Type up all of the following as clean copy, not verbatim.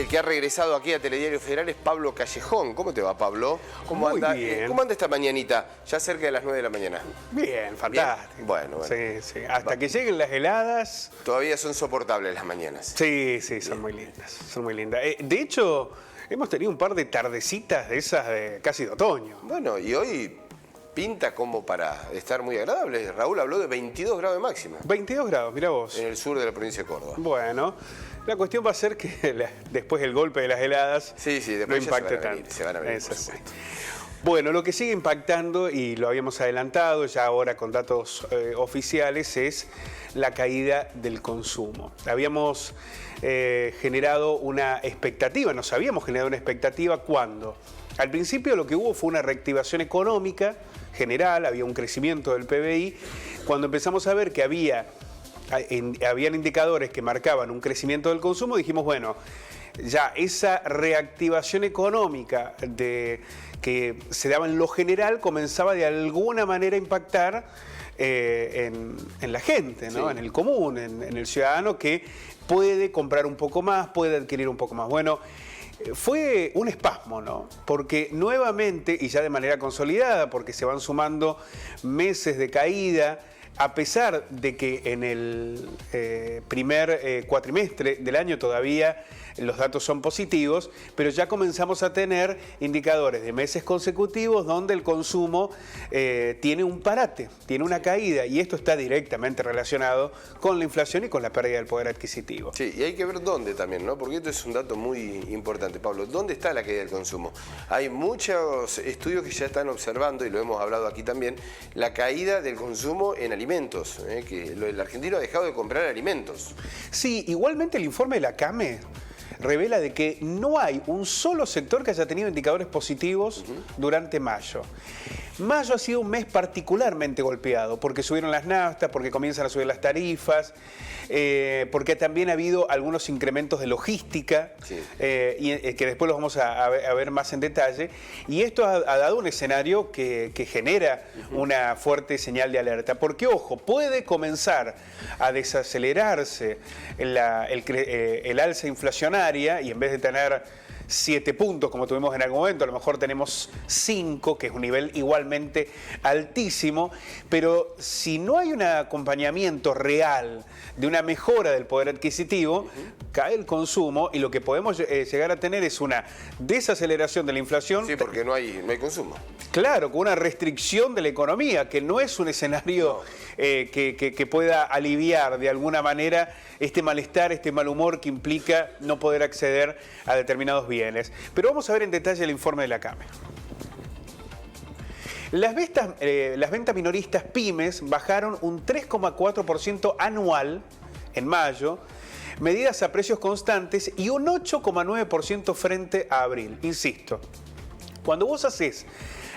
el que ha regresado aquí a Telediario Federal es Pablo Callejón. ¿Cómo te va, Pablo? ¿Cómo Muy anda? bien. ¿Cómo anda esta mañanita? Ya cerca de las 9 de la mañana. Bien, fantástico. Bien. Bueno. Sí. Hasta que lleguen las heladas. Todavía son soportables las mañanas. Sí, son muy lindas. Son muy lindas. De hecho, hemos tenido un par de tardecitas de esas de casi de otoño. Bueno, y hoy pinta como para estar muy agradable. Raúl habló de 22 grados de máxima 22 grados, mira vos. en el sur de la provincia de Córdoba. Bueno, la cuestión va a ser que después del golpe de las heladas Sí, no después ya impacte se van a venir, Es por así. supuesto. Bueno, lo que sigue impactando, y lo habíamos adelantado ya ahora con datos oficiales, es la caída del consumo. Habíamos generado una expectativa, nos habíamos generado una expectativa cuando al principio lo que hubo fue una reactivación económica general, había un crecimiento del PBI, cuando empezamos a ver que habían indicadores que marcaban un crecimiento del consumo, dijimos, bueno, ya esa reactivación económica que se daba en lo general comenzaba de alguna manera a impactar en la gente, ¿no? Sí. En el común, en el ciudadano que puede comprar un poco más, puede adquirir un poco más. Bueno, fue un espasmo, ¿no? Porque nuevamente, y ya de manera consolidada, porque se van sumando meses de caída, a pesar de que en el primer cuatrimestre del año todavía los datos son positivos, pero ya comenzamos a tener indicadores de meses consecutivos donde el consumo tiene un parate, tiene una caída, y esto está directamente relacionado con la inflación y con la pérdida del poder adquisitivo. Sí, y hay que ver dónde también, ¿no? Porque esto es un dato muy importante, Pablo. ¿Dónde está la caída del consumo? Hay muchos estudios que ya están observando, y lo hemos hablado aquí también, la caída del consumo en alimentos, que el argentino ha dejado de comprar alimentos. Sí, igualmente el informe de la CAME revela de que no hay un solo sector que haya tenido indicadores positivos durante mayo. Mayo ha sido un mes particularmente golpeado porque subieron las naftas, porque comienzan a subir las tarifas, porque también ha habido algunos incrementos de logística, Sí. que después los vamos a ver más en detalle, y esto ha dado un escenario que genera una fuerte señal de alerta, porque ojo, puede comenzar a desacelerarse el alza inflacionaria, y en vez de tener 7 puntos como tuvimos en algún momento, a lo mejor tenemos 5, que es un nivel igualmente altísimo, pero si no hay un acompañamiento real de una mejora del poder adquisitivo, cae el consumo, y lo que podemos llegar a tener es una desaceleración de la inflación. Sí, porque no hay consumo. Claro, con una restricción de la economía, que no es un escenario que pueda aliviar de alguna manera este malestar, este mal humor que implica no poder acceder a determinados bienes. Pero vamos a ver en detalle el informe de la CAME. Las ventas minoristas pymes bajaron un 3,4% anual en mayo, medidas a precios constantes, y un 8,9% frente a abril. Insisto, cuando vos haces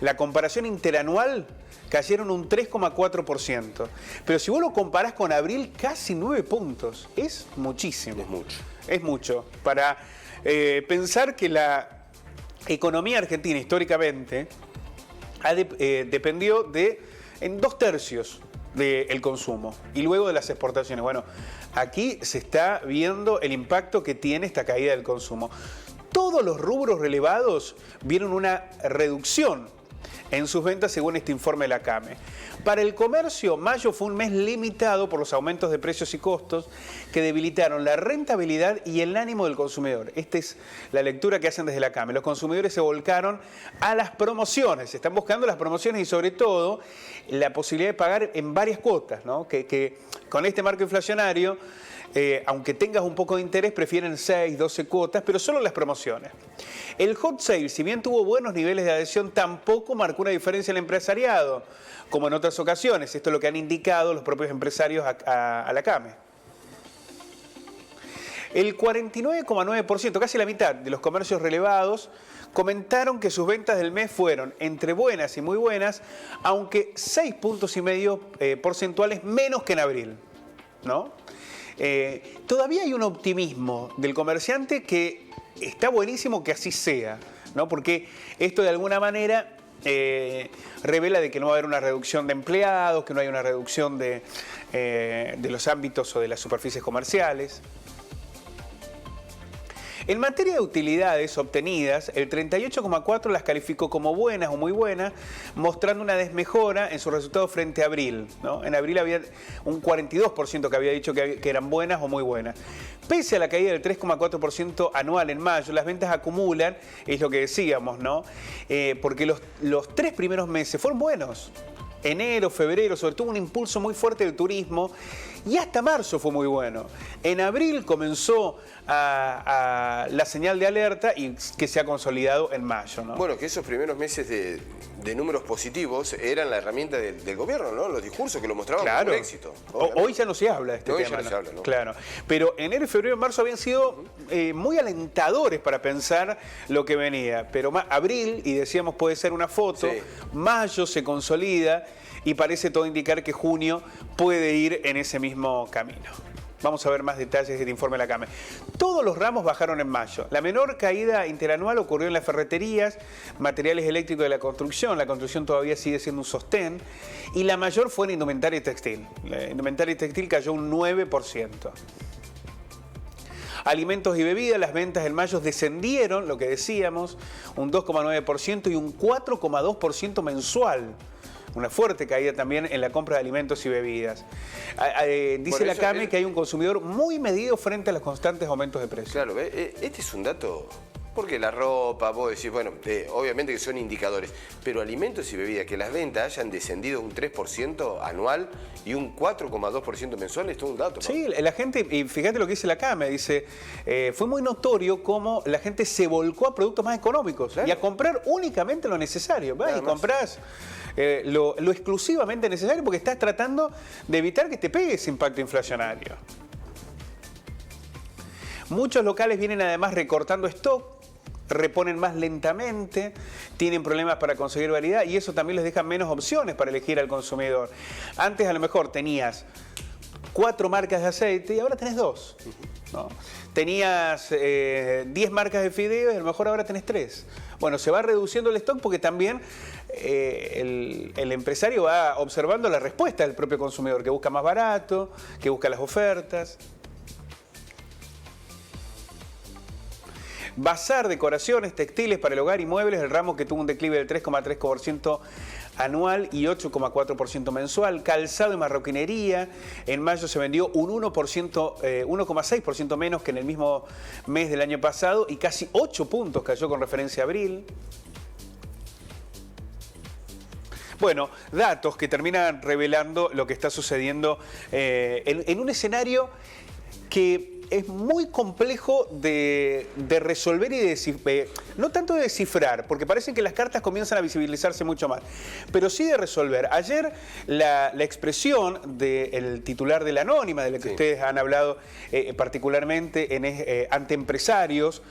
la comparación interanual, cayeron un 3,4%. Pero si vos lo comparás con abril, casi 9 puntos. Es muchísimo. Es mucho. Es mucho. Para pensar que la economía argentina históricamente dependió en 2/3 del consumo y luego de las exportaciones. Bueno, aquí se está viendo el impacto que tiene esta caída del consumo. Todos los rubros relevados vieron una reducción en sus ventas según este informe de la CAME. Para el comercio, mayo fue un mes limitado por los aumentos de precios y costos que debilitaron la rentabilidad y el ánimo del consumidor. Esta es la lectura que hacen desde la CAME. Los consumidores se volcaron a las promociones, están buscando las promociones y sobre todo la posibilidad de pagar en varias cuotas, ¿no? Que con este marco inflacionario, aunque tengas un poco de interés, prefieren 6, 12 cuotas, pero solo las promociones. El hot sale, si bien tuvo buenos niveles de adhesión, tampoco marcó una diferencia en el empresariado, como en otras ocasiones. Esto es lo que han indicado los propios empresarios a la CAME. El 49,9%, casi la mitad de los comercios relevados, comentaron que sus ventas del mes fueron entre buenas y muy buenas, aunque 6,5 puntos porcentuales menos que en abril, ¿no? Todavía hay un optimismo del comerciante que está buenísimo que así sea, ¿no? Porque esto de alguna manera revela de que no va a haber una reducción de empleados, que no hay una reducción de los ámbitos o de las superficies comerciales. En materia de utilidades obtenidas, el 38,4 las calificó como buenas o muy buenas, mostrando una desmejora en sus resultados frente a abril, ¿no? En abril había un 42% que había dicho que eran buenas o muy buenas. Pese a la caída del 3,4% anual en mayo, las ventas acumulan, es lo que decíamos, ¿no? Porque los 3 primeros meses fueron buenos. Enero, febrero, sobre todo un impulso muy fuerte del turismo, y hasta marzo fue muy bueno. En abril comenzó la señal de alerta y que se ha consolidado en mayo, ¿no? Bueno, que esos primeros meses de números positivos eran la herramienta del gobierno, ¿no? Los discursos que lo mostraban como un éxito. Hoy ya no se habla de este tema. Hoy ya no se habla, ¿no? Claro. Pero enero, febrero y marzo habían sido muy alentadores para pensar lo que venía. Pero abril, y decíamos puede ser una foto, sí. Mayo se consolida y parece todo indicar que junio puede ir en ese mismo camino. Vamos a ver más detalles del informe de la CAME. Todos los ramos bajaron en mayo. La menor caída interanual ocurrió en las ferreterías, materiales eléctricos de la construcción. La construcción todavía sigue siendo un sostén. Y la mayor fue en indumentaria y textil. La indumentaria y textil cayó un 9%. Alimentos y bebidas, las ventas en mayo descendieron, lo que decíamos, un 2,9% y un 4,2% mensual. Una fuerte caída también en la compra de alimentos y bebidas. Dice la CAME que hay un consumidor muy medido frente a los constantes aumentos de precios. Claro, este es un dato, porque la ropa, vos decís, bueno, obviamente que son indicadores, pero alimentos y bebidas, que las ventas hayan descendido un 3% anual y un 4,2% mensual, esto es un dato, ¿no? Sí, la gente, y fíjate lo que dice la CAME, dice, fue muy notorio cómo la gente se volcó a productos más económicos, claro, y a comprar únicamente lo necesario. Vas y comprás lo exclusivamente necesario porque estás tratando de evitar que te pegue ese impacto inflacionario. Muchos locales vienen además recortando stock, reponen más lentamente, tienen problemas para conseguir variedad y eso también les deja menos opciones para elegir al consumidor. Antes a lo mejor tenías 4 marcas de aceite y ahora tenés 2. ¿No? Tenías 10 marcas de fideos y a lo mejor ahora tenés 3. Bueno, se va reduciendo el stock porque también el empresario va observando la respuesta del propio consumidor, que busca más barato, que busca las ofertas. Bazar, decoraciones, textiles para el hogar y muebles, el ramo que tuvo un declive del 3,3% anual y 8,4% mensual. Calzado y marroquinería, en mayo se vendió un 1,6% menos que en el mismo mes del año pasado y casi 8 puntos cayó con referencia a abril. Bueno, datos que terminan revelando lo que está sucediendo en un escenario que es muy complejo de resolver y de no tanto de descifrar, porque parecen que las cartas comienzan a visibilizarse mucho más, pero sí de resolver. Ayer la expresión del titular de la Anónima, de la que sí, ustedes han hablado particularmente ante empresarios,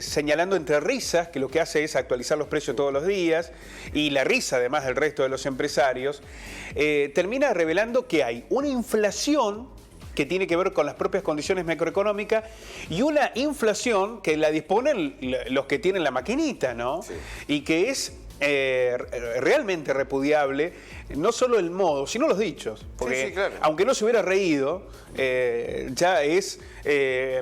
señalando entre risas que lo que hace es actualizar los precios todos los días, y la risa además del resto de los empresarios, termina revelando que hay una inflación que tiene que ver con las propias condiciones macroeconómicas y una inflación que la disponen los que tienen la maquinita, ¿no? Sí. Y que es realmente repudiable, no solo el modo, sino los dichos. Porque sí, claro, aunque no se hubiera reído, ya es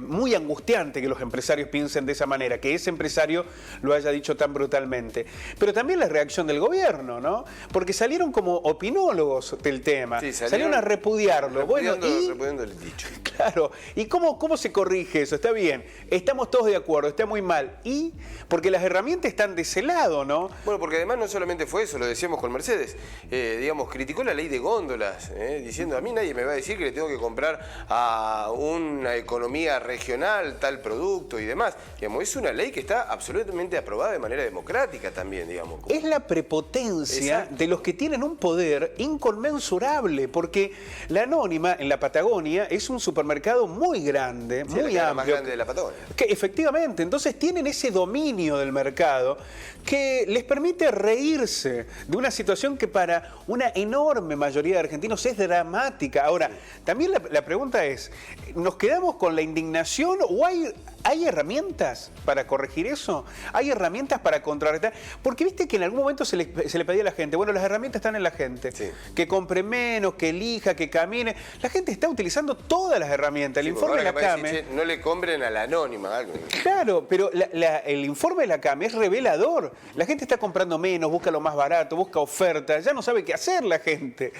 muy angustiante que los empresarios piensen de esa manera, que ese empresario lo haya dicho tan brutalmente. Pero también la reacción del gobierno, ¿no? Porque salieron como opinólogos del tema, sí, salieron a repudiarlo. Repudiando el dicho. Claro, ¿y cómo se corrige eso? Está bien, estamos todos de acuerdo, está muy mal. ¿Y? Porque las herramientas están de ese lado, ¿no? Bueno, porque además no solamente fue eso, lo decíamos con Mercedes, digamos, criticó la ley de góndolas, diciendo, a mí nadie me va a decir que le tengo que comprar a una economía regional tal producto y demás. Digamos, es una ley que está absolutamente aprobada de manera democrática también, digamos. Es la prepotencia de los que tienen un poder inconmensurable, porque la Anónima en la Patagonia es un supermercado muy grande, sí, muy amplio. La más grande de la Patagonia. Que efectivamente, entonces tienen ese dominio del mercado que les permite reírse de una situación que para una enorme mayoría de argentinos es dramática. Ahora, también la pregunta es, ¿nos quedamos con la indignación o hay ¿Hay herramientas para corregir eso? ¿Hay herramientas para contrarrestar? Porque viste que en algún momento se le pedía a la gente, bueno, las herramientas están en la gente. Sí. Que compre menos, que elija, que camine. La gente está utilizando todas las herramientas. El Sí, informe de la ahora CAME... decir, che, no le compren a la anónima. Claro, pero el informe de la CAME es revelador. La gente está comprando menos, busca lo más barato, busca ofertas, ya no sabe qué hacer la gente.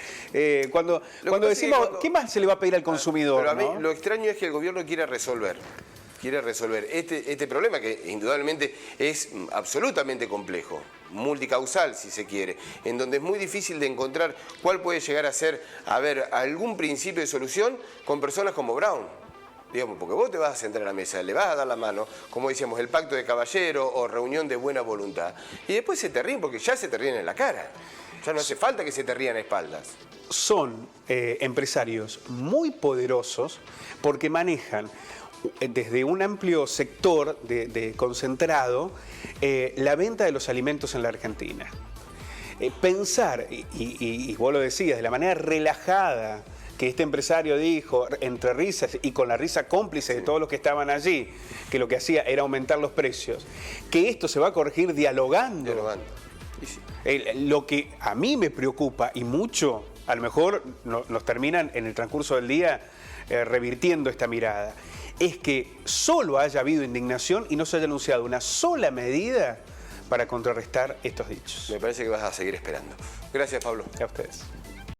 Cuando decimos, ¿qué más se le va a pedir al consumidor? Pero a mí ¿no? lo extraño es que el gobierno quiere resolver este problema que indudablemente es absolutamente complejo, multicausal si se quiere, en donde es muy difícil de encontrar cuál puede llegar a ser, algún principio de solución con personas como Brown. Digamos, porque vos te vas a sentar a la mesa, le vas a dar la mano, como decíamos, el pacto de caballero o reunión de buena voluntad, y después se te ríen porque ya se te ríen en la cara. Ya no hace falta que se te rían a espaldas. Son empresarios muy poderosos porque manejan desde un amplio sector de concentrado la venta de los alimentos en la Argentina. Pensar, y vos lo decías, de la manera relajada que este empresario dijo, entre risas y con la risa cómplice de todos los que estaban allí, que lo que hacía era aumentar los precios, que esto se va a corregir dialogando. Sí. Lo que a mí me preocupa y mucho, a lo mejor nos terminan en el transcurso del día revirtiendo esta mirada, es que solo haya habido indignación y no se haya anunciado una sola medida para contrarrestar estos dichos. Me parece que vas a seguir esperando. Gracias, Pablo. A ustedes.